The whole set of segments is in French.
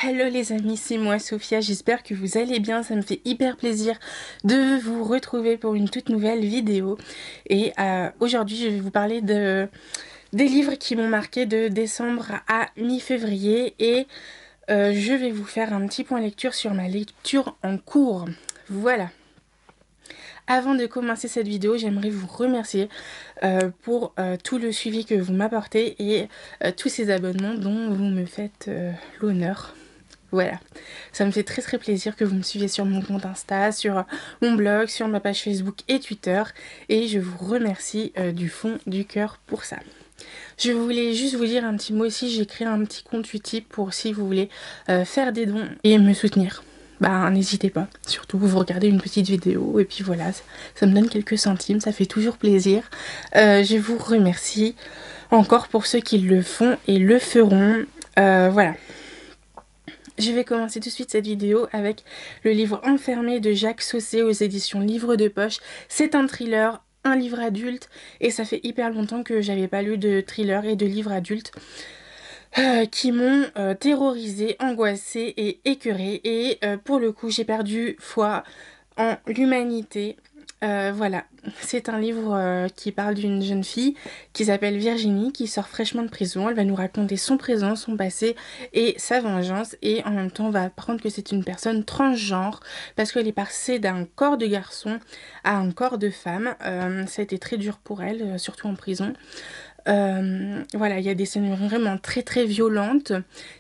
Hello les amis, c'est moi Sophia, j'espère que vous allez bien, ça me fait hyper plaisir de vous retrouver pour une toute nouvelle vidéo. Et aujourd'hui je vais vous parler des livres qui m'ont marqué de décembre à mi-février et je vais vous faire un petit point lecture sur ma lecture en cours. Voilà. Avant de commencer cette vidéo, j'aimerais vous remercier pour tout le suivi que vous m'apportez et tous ces abonnements dont vous me faites l'honneur. Voilà, ça me fait très très plaisir que vous me suiviez sur mon compte Insta, sur mon blog, sur ma page Facebook et Twitter. Et je vous remercie du fond du cœur pour ça. Je voulais juste vous dire un petit mot aussi, j'ai créé un petit compte Utip pour si vous voulez faire des dons et me soutenir. Bah n'hésitez pas, surtout vous regardez une petite vidéo et puis voilà, ça me donne quelques centimes, ça fait toujours plaisir. Je vous remercie encore pour ceux qui le font et le feront. Voilà. Je vais commencer tout de suite cette vidéo avec le livre Enfermé de Jacques Saussé aux éditions Livre de Poche. C'est un thriller, un livre adulte, et ça fait hyper longtemps que j'avais pas lu de thriller et de livres adultes qui m'ont terrorisée, angoissée et écœurée. Et pour le coup, j'ai perdu foi en l'humanité. Voilà, c'est un livre qui parle d'une jeune fille qui s'appelle Virginie, qui sort fraîchement de prison. Elle va nous raconter son présent, son passé et sa vengeance. Et en même temps, on va apprendre que c'est une personne transgenre parce qu'elle est passée d'un corps de garçon à un corps de femme. Ça a été très dur pour elle, surtout en prison. Voilà, il y a des scènes vraiment très très violentes.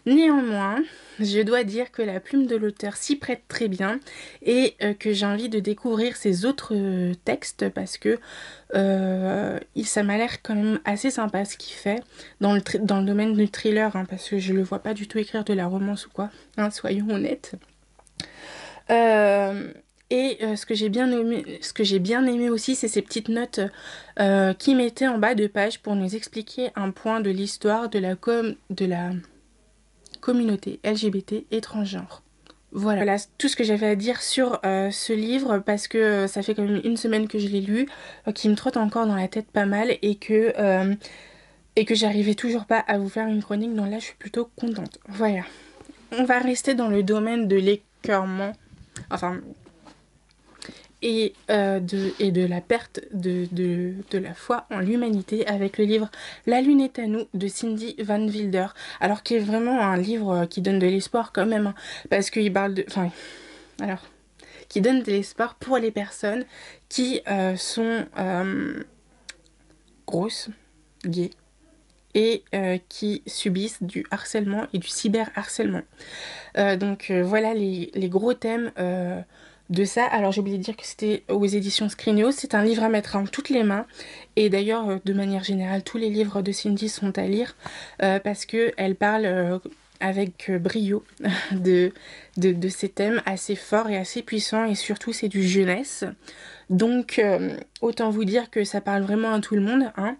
Néanmoins, je dois dire que la plume de l'auteur s'y prête très bien et que j'ai envie de découvrir ses autres textes parce que ça m'a l'air quand même assez sympa ce qu'il fait dans le domaine du thriller, hein, parce que je le vois pas du tout écrire de la romance ou quoi, hein, soyons honnêtes. Euh, ce que j'ai bien aimé aussi, c'est ces petites notes qu'il mettait en bas de page pour nous expliquer un point de l'histoire de la communauté LGBT et transgenre. Voilà tout ce que j'avais à dire sur ce livre parce que ça fait quand même une semaine que je l'ai lu, qui me trotte encore dans la tête pas mal et que j'arrivais toujours pas à vous faire une chronique, donc là je suis plutôt contente. Voilà. On va rester dans le domaine de l'écœurement. Enfin, et de la perte de la foi en l'humanité avec le livre La Lune est à nous de Cindy Van Wilder. Alors qui est vraiment un livre qui donne de l'espoir quand même, hein, parce qu'il parle de... Enfin, alors, qui donne de l'espoir pour les personnes qui sont grosses, gays, et qui subissent du harcèlement et du cyberharcèlement. Voilà les gros thèmes de ça. Alors j'ai oublié de dire que c'était aux éditions Scrigno. C'est un livre à mettre en toutes les mains. Et d'ailleurs, de manière générale, tous les livres de Cindy sont à lire parce qu'elle parle avec brio de ces thèmes assez forts et assez puissants. Et surtout, c'est du jeunesse. Donc, autant vous dire que ça parle vraiment à tout le monde, hein.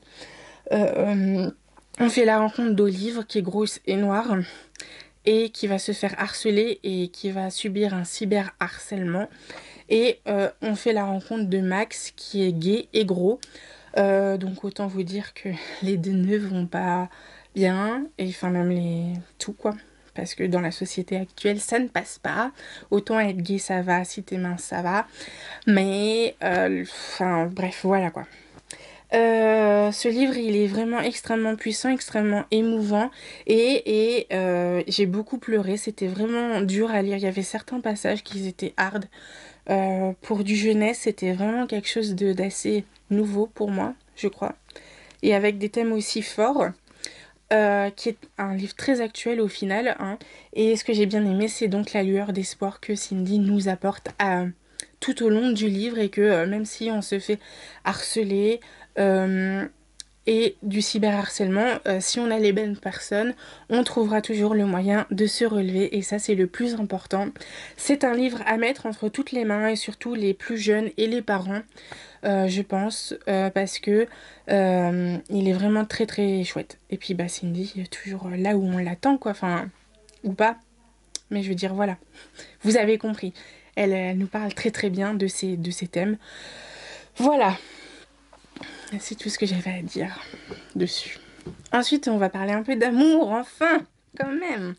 On fait la rencontre d'Olive qui est grosse et noire et qui va se faire harceler et qui va subir un cyberharcèlement. Et on fait la rencontre de Max qui est gay et gros. Donc autant vous dire que les deux ne vont pas bien, et enfin même tout quoi. Parce que dans la société actuelle, ça ne passe pas. Autant être gay, ça va, si t'es mince, ça va. Mais, enfin, bref, voilà quoi. Ce livre, il est vraiment extrêmement puissant, extrêmement émouvant et j'ai beaucoup pleuré. C'était vraiment dur à lire. Il y avait certains passages qui étaient hard. Pour du jeunesse, c'était vraiment quelque chose d'assez nouveau pour moi, je crois. Et avec des thèmes aussi forts, qui est un livre très actuel au final, hein. Et ce que j'ai bien aimé, c'est donc la lueur d'espoir que Cindy nous apporte tout au long du livre et que même si on se fait harceler, euh, et du cyberharcèlement, si on a les bonnes personnes, on trouvera toujours le moyen de se relever et ça c'est le plus important. C'est un livre à mettre entre toutes les mains et surtout les plus jeunes et les parents, je pense, parce que il est vraiment très très chouette. Et puis bah Cindy est toujours là où on l'attend quoi, enfin, ou pas, mais je veux dire voilà, vous avez compris. Elle nous parle très très bien de ces thèmes. Voilà. C'est tout ce que j'avais à dire dessus. Ensuite, on va parler un peu d'amour, enfin. quand même,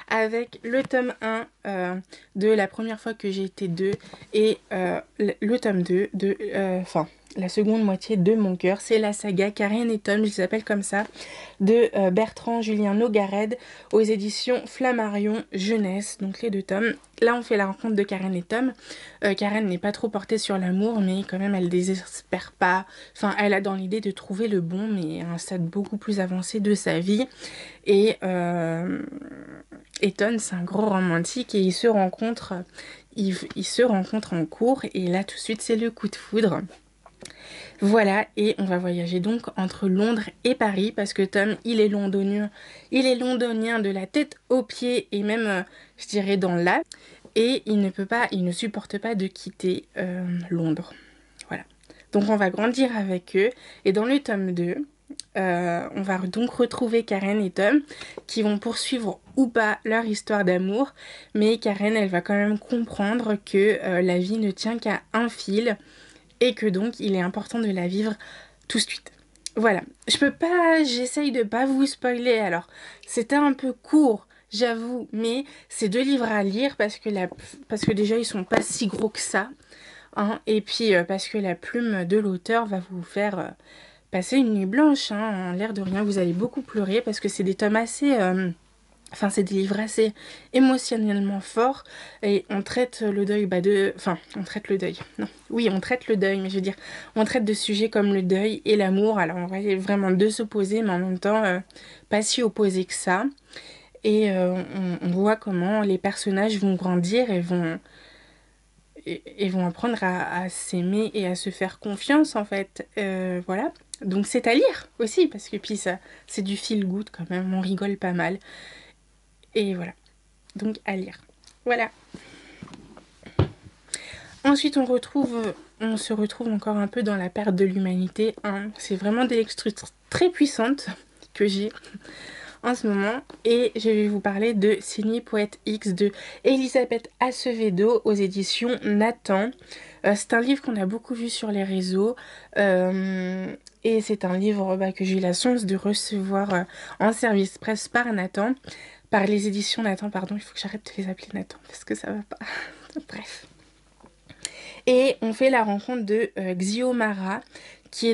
avec le tome 1 de La première fois que j'ai été deux et le tome 2 de, enfin, la seconde moitié de Mon cœur. C'est la saga Karen et Tom, je les appelle comme ça, de Bertrand Julien Nogared aux éditions Flammarion Jeunesse, donc les deux tomes. Là, on fait la rencontre de Karen et Tom. Karen n'est pas trop portée sur l'amour, mais quand même, elle désespère pas. Enfin, elle a dans l'idée de trouver le bon, mais à un stade beaucoup plus avancé de sa vie. Et Eton, c'est un gros romantique et ils se rencontrent en cours et là tout de suite c'est le coup de foudre. Voilà, et on va voyager donc entre Londres et Paris parce que Tom, il est londonien de la tête aux pieds et même, je dirais, dans l'âme. Et il ne supporte pas de quitter Londres. Voilà. Donc on va grandir avec eux. Et dans le tome 2, on va donc retrouver Karen et Tom qui vont poursuivre ou pas leur histoire d'amour. Mais Karen, elle va quand même comprendre que la vie ne tient qu'à un fil et que donc il est important de la vivre tout de suite. Voilà, j'essaye de pas vous spoiler, alors c'était un peu court, j'avoue, mais c'est deux livres à lire parce que déjà ils sont pas si gros que ça, hein, et puis parce que la plume de l'auteur va vous faire passer une nuit blanche, hein, en l'air de rien, vous allez beaucoup pleurer parce que c'est des tomes assez... Enfin, c'est des livres assez émotionnellement forts et on traite le deuil, enfin, on traite le deuil, non, oui, on traite le deuil, mais je veux dire, on traite de sujets comme le deuil et l'amour, alors on va vraiment deux s'opposer, mais en même temps, pas si opposés que ça, et on voit comment les personnages vont grandir et vont apprendre à s'aimer et à se faire confiance, en fait, voilà. Donc c'est à lire aussi, parce que puis ça, c'est du feel good quand même, on rigole pas mal. Et voilà, donc à lire. Voilà. Ensuite, on se retrouve encore un peu dans la perte de l'humanité, hein. C'est vraiment des lectures très puissantes que j'ai en ce moment. Et je vais vous parler de Signé Poète X de Elisabeth Acevedo aux éditions Nathan. C'est un livre qu'on a beaucoup vu sur les réseaux. Et c'est un livre que j'ai eu la chance de recevoir en service presse par Nathan. Par les éditions Nathan, pardon, il faut que j'arrête de les appeler Nathan parce que ça va pas. Bref. Et on fait la rencontre de Xiomara, qui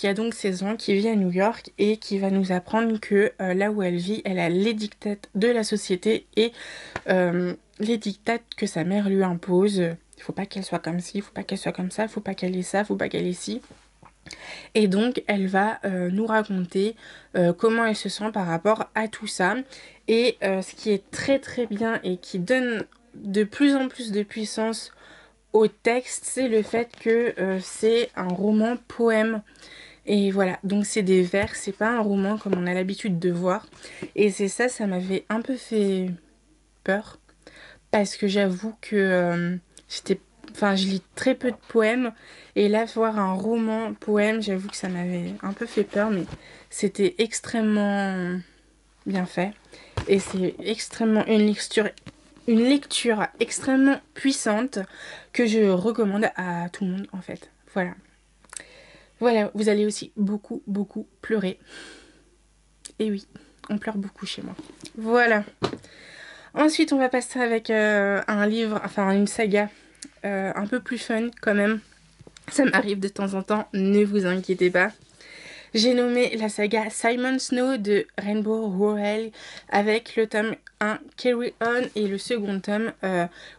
a donc 16 ans, qui vit à New York et qui va nous apprendre que là où elle vit, elle a les dictates de la société et les dictates que sa mère lui impose. Il faut pas qu'elle soit comme ci, il faut pas qu'elle soit comme ça, il faut pas qu'elle ait ça, il faut pas qu'elle ait ci. Et donc elle va nous raconter comment elle se sent par rapport à tout ça. Et ce qui est très très bien et qui donne de plus en plus de puissance au texte, c'est le fait que c'est un roman poème. Et voilà, donc c'est des vers, c'est pas un roman comme on a l'habitude de voir. Et c'est ça, ça m'avait un peu fait peur. Parce que j'avoue que je lis très peu de poèmes. Et là, voir un roman poème, j'avoue que ça m'avait un peu fait peur. Mais c'était extrêmement bien fait. Et c'est extrêmement une lecture extrêmement puissante que je recommande à tout le monde en fait. Voilà. Voilà, vous allez aussi beaucoup, beaucoup pleurer. Et oui, on pleure beaucoup chez moi. Voilà. Ensuite, on va passer avec un livre, enfin une saga un peu plus fun quand même. Ça m'arrive de temps en temps, ne vous inquiétez pas. J'ai nommé la saga Simon Snow de Rainbow Rowell avec le tome 1 Carry On et le second tome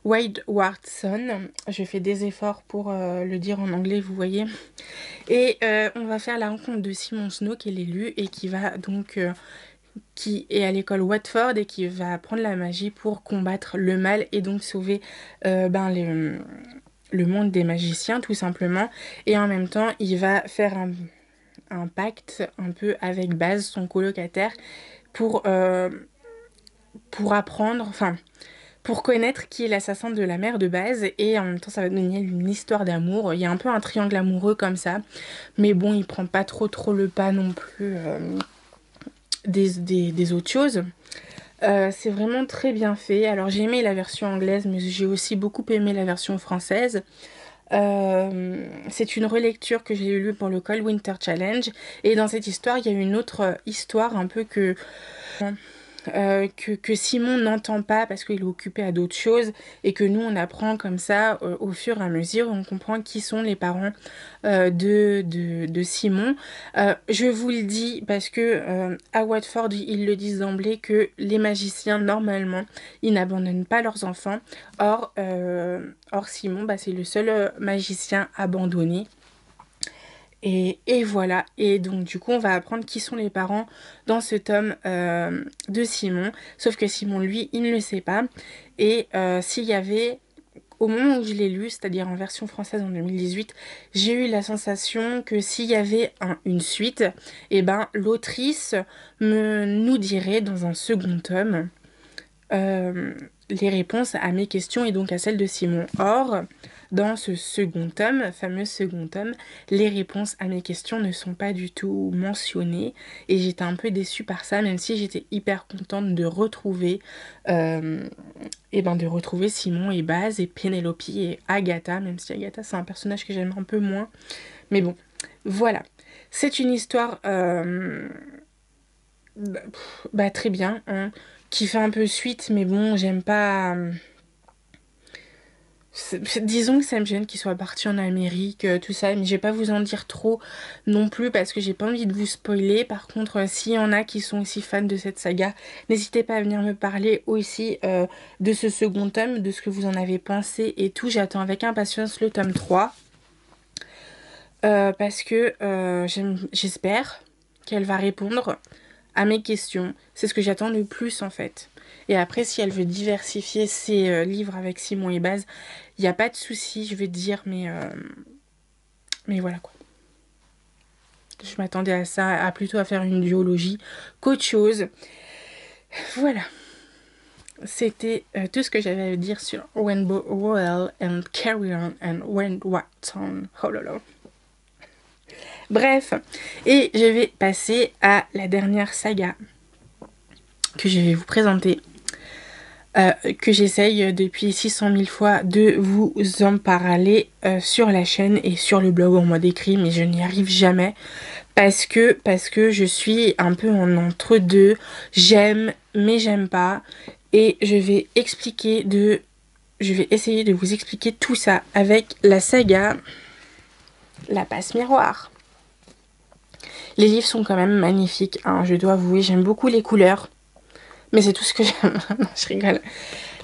Wade Watson. Je fais des efforts pour le dire en anglais, vous voyez. Et on va faire la rencontre de Simon Snow qui est l'élu et qui va donc... qui est à l'école Watford et qui va apprendre la magie pour combattre le mal et donc sauver le monde des magiciens tout simplement. Et en même temps, il va faire un pacte un peu avec Baz, son colocataire, pour apprendre, enfin, pour connaître qui est l'assassin de la mère de Baz, et en même temps ça va donner une histoire d'amour. Il y a un peu un triangle amoureux comme ça, mais bon, il prend pas trop le pas non plus des autres choses. C'est vraiment très bien fait. Alors j'ai aimé la version anglaise, mais j'ai aussi beaucoup aimé la version française. C'est une relecture que j'ai lue pour le Cold Winter Challenge. Et dans cette histoire, il y a une autre histoire un peu que... que Simon n'entend pas parce qu'il est occupé à d'autres choses et que nous on apprend comme ça au fur et à mesure, on comprend qui sont les parents de Simon. Je vous le dis parce que à Watford ils le disent d'emblée que les magiciens normalement ils n'abandonnent pas leurs enfants. Or Simon bah, c'est le seul magicien abandonné. Et voilà, et donc du coup on va apprendre qui sont les parents dans ce tome de Simon, sauf que Simon lui il ne le sait pas, et s'il y avait, au moment où je l'ai lu, c'est-à-dire en version française en 2018, j'ai eu la sensation que s'il y avait une suite, et ben l'autrice nous dirait dans un second tome les réponses à mes questions et donc à celles de Simon. Or, dans ce second tome, fameux second tome, les réponses à mes questions ne sont pas du tout mentionnées et j'étais un peu déçue par ça, même si j'étais hyper contente de retrouver Simon et Baz et Pénélope et Agatha, même si Agatha c'est un personnage que j'aime un peu moins. Mais bon, voilà. C'est une histoire très bien, hein, qui fait un peu suite, mais bon, j'aime pas. Disons que ça me gêne qu'il soit parti en Amérique, tout ça, mais je vais pas vous en dire trop non plus parce que j'ai pas envie de vous spoiler. Par contre, s'il y en a qui sont aussi fans de cette saga, n'hésitez pas à venir me parler aussi de ce second tome, de ce que vous en avez pensé et tout. J'attends avec impatience le tome 3 parce que j'espère qu'elle va répondre à mes questions. C'est ce que j'attends le plus en fait. Et après, si elle veut diversifier ses livres avec Simon et Baz, il n'y a pas de souci, je vais te dire, mais voilà quoi. Je m'attendais à ça, à plutôt à faire une duologie qu'autre chose. Voilà. C'était tout ce que j'avais à dire sur Rainbow Rowell and Carry On and Wind Watson. Oh là là. Bref, et je vais passer à la dernière saga que je vais vous présenter. Que j'essaye depuis 600 000 fois de vous en parler sur la chaîne et sur le blog en mode écrit, mais je n'y arrive jamais parce que je suis un peu en entre-deux, j'aime mais j'aime pas, et je vais essayer de vous expliquer tout ça avec la saga La Passe Miroir. Les livres sont quand même magnifiques, hein, je dois avouer, j'aime beaucoup les couleurs. Mais c'est tout ce que j'aime. Non, je rigole.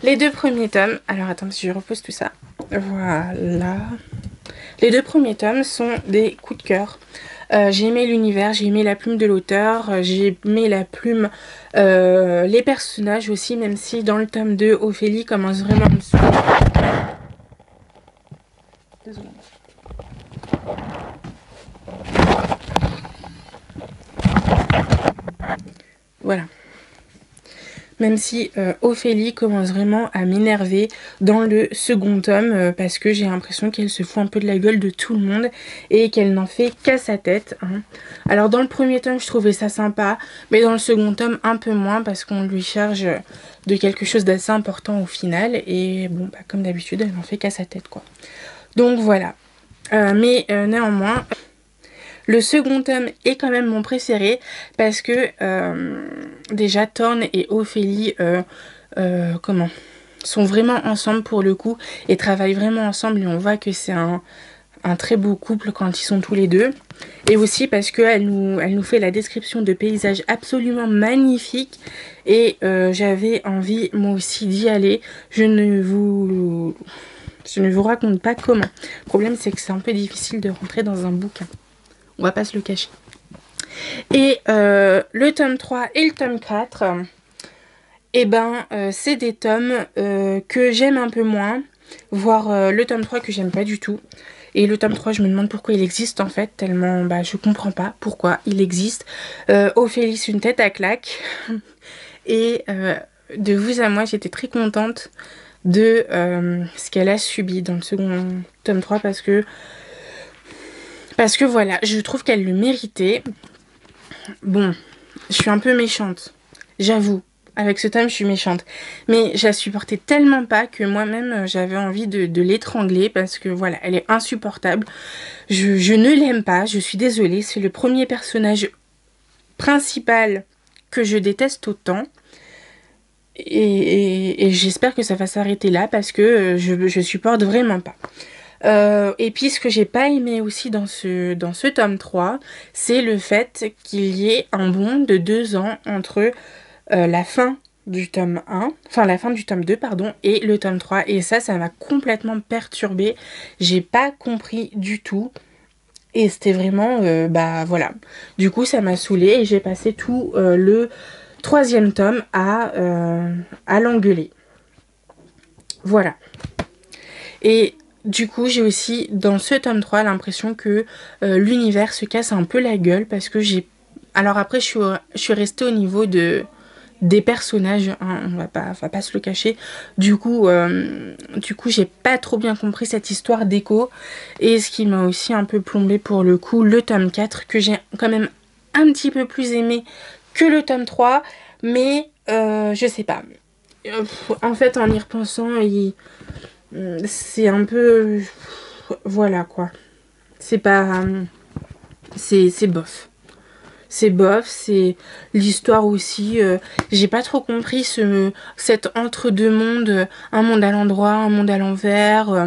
Les deux premiers tomes... Alors, attends, je repose tout ça. Voilà. Les deux premiers tomes sont des coups de cœur. J'ai aimé l'univers, j'ai aimé la plume de l'auteur, j'ai aimé la plume... les personnages aussi, même si dans le tome 2, Ophélie commence vraiment à me saouler. 2 secondes. Voilà. Même si Ophélie commence vraiment à m'énerver dans le second tome parce que j'ai l'impression qu'elle se fout un peu de la gueule de tout le monde et qu'elle n'en fait qu'à sa tête, hein. Alors dans le premier tome je trouvais ça sympa, mais dans le second tome un peu moins parce qu'on lui charge de quelque chose d'assez important au final et bon bah comme d'habitude elle n'en fait qu'à sa tête quoi. Donc voilà, mais néanmoins... Le second tome est quand même mon préféré parce que déjà Thorne et Ophélie sont vraiment ensemble pour le coup et travaillent vraiment ensemble et on voit que c'est un très beau couple quand ils sont tous les deux. Et aussi parce qu'elle nous fait la description de paysages absolument magnifiques et j'avais envie moi aussi d'y aller. Je ne vous raconte pas comment. Le problème c'est que c'est un peu difficile de rentrer dans un bouquin. On va pas se le cacher. Et le tome 3 et le tome 4, c'est des tomes que j'aime un peu moins, voire le tome 3 que j'aime pas du tout. Et le tome 3, je me demande pourquoi il existe en fait, tellement je comprends pas pourquoi il existe. Ophélie, une tête à claque. Et de vous à moi, j'étais très contente de ce qu'elle a subi dans le second tome 3 parce que voilà, je trouve qu'elle le méritait. Bon, je suis un peu méchante, j'avoue. Avec ce tome, je suis méchante. Mais je la supportais tellement pas que moi-même, j'avais envie de l'étrangler parce que voilà, elle est insupportable. Je ne l'aime pas, je suis désolée. C'est le premier personnage principal que je déteste autant. et j'espère que ça va s'arrêter là parce que je supporte vraiment pas. Et puis ce que j'ai pas aimé aussi dans ce tome 3, c'est le fait qu'il y ait un bond de 2 ans entre la fin du tome 1, enfin la fin du tome 2, pardon, et le tome 3. Et ça m'a complètement perturbée. J'ai pas compris du tout. Et c'était vraiment, bah voilà. Du coup, ça m'a saoulée et j'ai passé tout le 3e tome à l'engueuler. Voilà. Et du coup, j'ai aussi, dans ce tome 3, l'impression que l'univers se casse un peu la gueule parce que j'ai... Alors après, je suis restée au niveau des personnages, hein, on va pas se le cacher. Du coup, j'ai pas trop bien compris cette histoire d'écho. Et ce qui m'a aussi un peu plombé pour le coup, le tome 4, que j'ai quand même un petit peu plus aimé que le tome 3. Mais je sais pas. En fait, en y repensant, c'est un peu... Voilà quoi. C'est pas... C'est bof. C'est bof, c'est l'histoire aussi. J'ai pas trop compris cet entre-deux mondes, un monde à l'endroit, un monde à l'envers.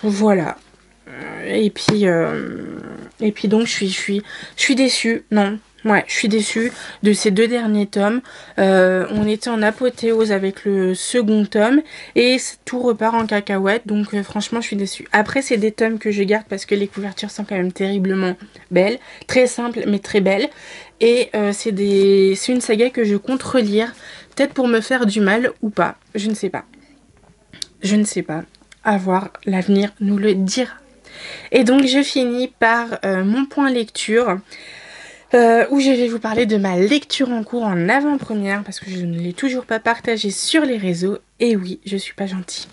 Voilà. Et puis donc je suis déçue. Non. Ouais, je suis déçue de ces 2 derniers tomes. On était en apothéose avec le second tome et tout repart en cacahuète. Donc franchement, je suis déçue. Après, c'est des tomes que je garde parce que les couvertures sont quand même terriblement belles. Très simples, mais très belles. Et c'est une saga que je compte relire. Peut-être pour me faire du mal ou pas. Je ne sais pas. Je ne sais pas. À voir, l'avenir nous le dira. Et donc je finis par mon point lecture. Où je vais vous parler de ma lecture en cours en avant-première parce que je ne l'ai toujours pas partagée sur les réseaux. Et oui, je suis pas gentille.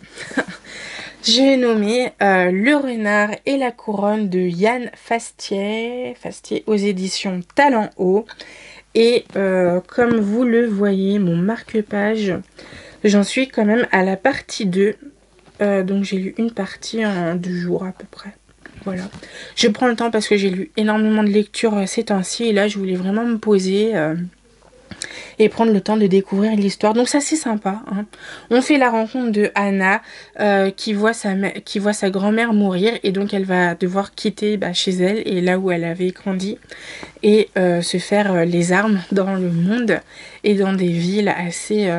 J'ai nommé Le Renard et la Couronne de Yann Fastier aux éditions Talent Haut. Et comme vous le voyez, mon marque-page, j'en suis quand même à la partie 2. Donc j'ai lu une partie en 2 jours à peu près. Voilà. Je prends le temps parce que j'ai lu énormément de lectures ces temps-ci. Et là, je voulais vraiment me poser et prendre le temps de découvrir l'histoire. Donc ça, c'est sympa. Hein. On fait la rencontre de Anna qui voit sa grand-mère mourir. Et donc, elle va devoir quitter chez elle et là où elle avait grandi. Et se faire les armes dans le monde et dans des villes assez...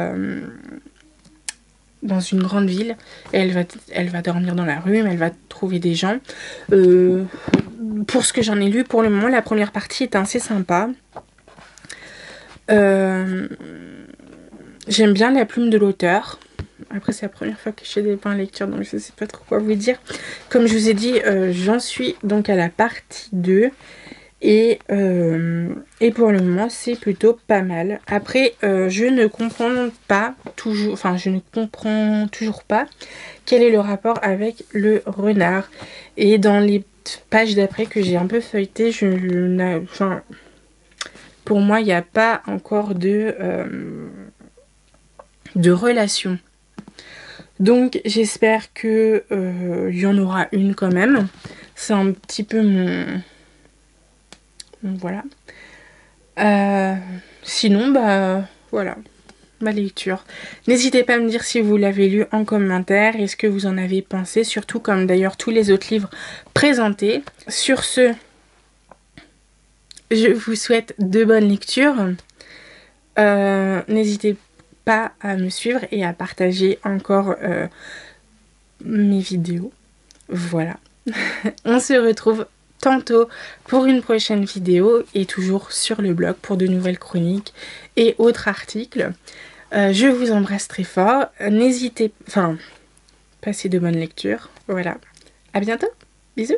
dans une grande ville, et elle va dormir dans la rue, mais elle va trouver des gens. Pour ce que j'en ai lu, pour le moment, la première partie est assez sympa. J'aime bien la plume de l'auteur. Après, c'est la première fois que je fais des points lecture, donc je ne sais pas trop quoi vous dire. Comme je vous ai dit, j'en suis donc à la partie 2. Et pour le moment, c'est plutôt pas mal. Après, je ne comprends toujours pas quel est le rapport avec le renard. Et dans les pages d'après que j'ai un peu feuilletées, pour moi, il n'y a pas encore de relation. Donc, j'espère que il y en aura une quand même. C'est un petit peu voilà. Sinon, voilà, ma lecture. N'hésitez pas à me dire si vous l'avez lu en commentaire et ce que vous en avez pensé, surtout comme d'ailleurs tous les autres livres présentés. Sur ce, je vous souhaite de bonnes lectures. N'hésitez pas à me suivre et à partager encore mes vidéos. Voilà. On se retrouve tantôt pour une prochaine vidéo et toujours sur le blog pour de nouvelles chroniques et autres articles. Je vous embrasse très fort. Passez de bonnes lectures. Voilà. À bientôt. Bisous.